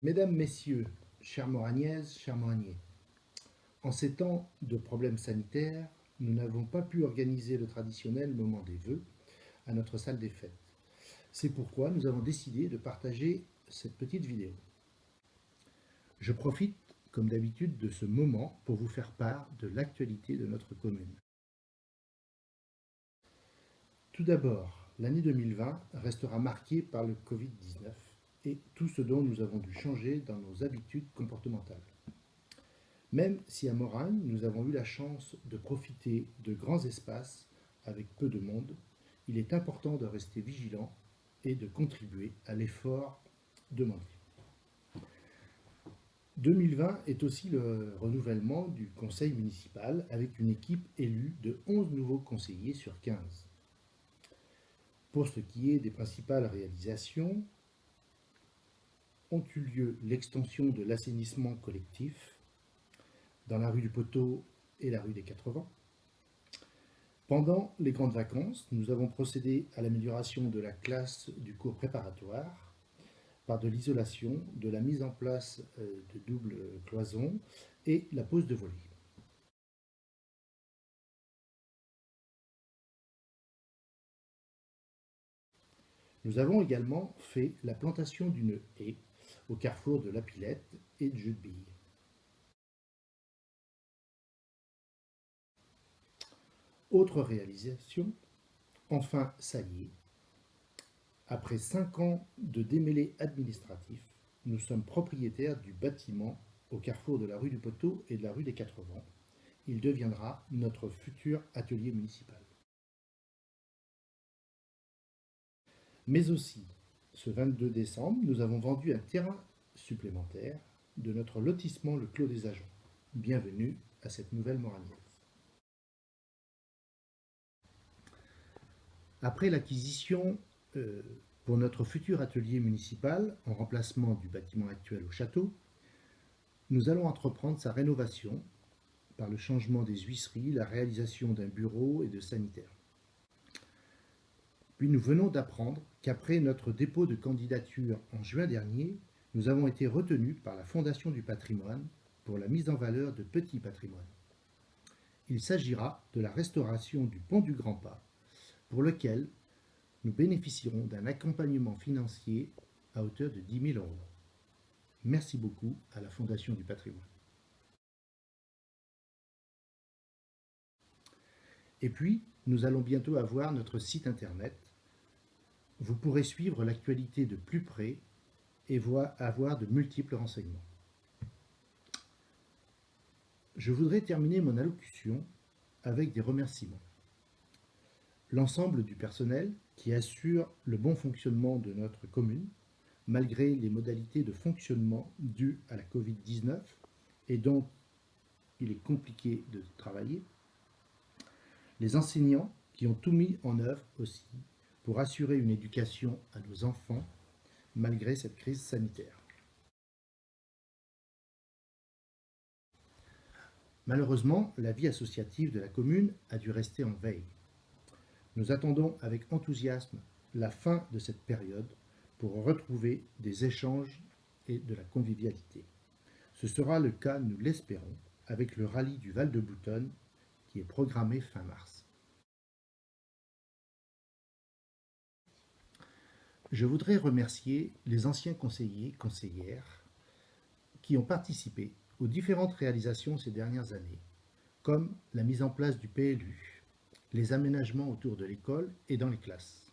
Mesdames, Messieurs, chères Moragnaises, chers Moragniers, en ces temps de problèmes sanitaires, nous n'avons pas pu organiser le traditionnel moment des vœux à notre salle des fêtes. C'est pourquoi nous avons décidé de partager cette petite vidéo. Je profite, comme d'habitude, de ce moment pour vous faire part de l'actualité de notre commune. Tout d'abord, l'année 2020 restera marquée par le Covid-19 et tout ce dont nous avons dû changer dans nos habitudes comportementales. Même si à Moragne, nous avons eu la chance de profiter de grands espaces avec peu de monde, il est important de rester vigilant et de contribuer à l'effort demandé. 2020 est aussi le renouvellement du conseil municipal avec une équipe élue de 11 nouveaux conseillers sur 15. Pour ce qui est des principales réalisations, ont eu lieu l'extension de l'assainissement collectif dans la rue du Poteau et la rue des 80. Pendant les grandes vacances, nous avons procédé à l'amélioration de la classe du cours préparatoire par de l'isolation, de la mise en place de doubles cloisons et la pose de volets. Nous avons également fait la plantation d'une haie au carrefour de la Pilette et de Jeu-de-Billes. Autre réalisation, enfin ça y est, après 5 ans de démêlés administratifs, nous sommes propriétaires du bâtiment au carrefour de la rue du Poteau et de la rue des 80. Il deviendra notre futur atelier municipal. Mais aussi, ce 22 décembre, nous avons vendu un terrain supplémentaire de notre lotissement Le Clos des Agents. Bienvenue à cette nouvelle Moragnaise. Après l'acquisition pour notre futur atelier municipal, en remplacement du bâtiment actuel au château, nous allons entreprendre sa rénovation par le changement des huisseries, la réalisation d'un bureau et de sanitaires. Puis nous venons d'apprendre qu'après notre dépôt de candidature en juin dernier, nous avons été retenus par la Fondation du patrimoine pour la mise en valeur de petits patrimoines. Il s'agira de la restauration du pont du Grand Pas, pour lequel nous bénéficierons d'un accompagnement financier à hauteur de 10 000 €. Merci beaucoup à la Fondation du patrimoine. Et puis, nous allons bientôt avoir notre site internet. Vous pourrez suivre l'actualité de plus près et avoir de multiples renseignements. Je voudrais terminer mon allocution avec des remerciements. L'ensemble du personnel qui assure le bon fonctionnement de notre commune, malgré les modalités de fonctionnement dues à la Covid-19 et dont il est compliqué de travailler. Les enseignants qui ont tout mis en œuvre aussi pour assurer une éducation à nos enfants malgré cette crise sanitaire. Malheureusement, la vie associative de la commune a dû rester en veille. Nous attendons avec enthousiasme la fin de cette période pour retrouver des échanges et de la convivialité. Ce sera le cas, nous l'espérons, avec le rallye du Val de Boutonne qui est programmé fin mars. Je voudrais remercier les anciens conseillers, conseillères qui ont participé aux différentes réalisations ces dernières années, comme la mise en place du PLU, les aménagements autour de l'école et dans les classes.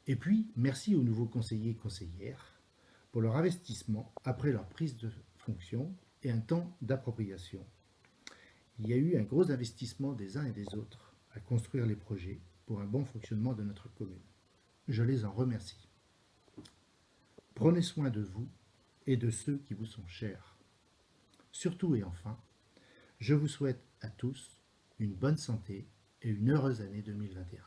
Et puis, merci aux nouveaux conseillers et conseillères pour leur investissement après leur prise de fonction et un temps d'appropriation. Il y a eu un gros investissement des uns et des autres à construire les projets pour un bon fonctionnement de notre commune. Je les en remercie. Prenez soin de vous et de ceux qui vous sont chers. Surtout et enfin, je vous souhaite à tous une bonne santé et une heureuse année 2021.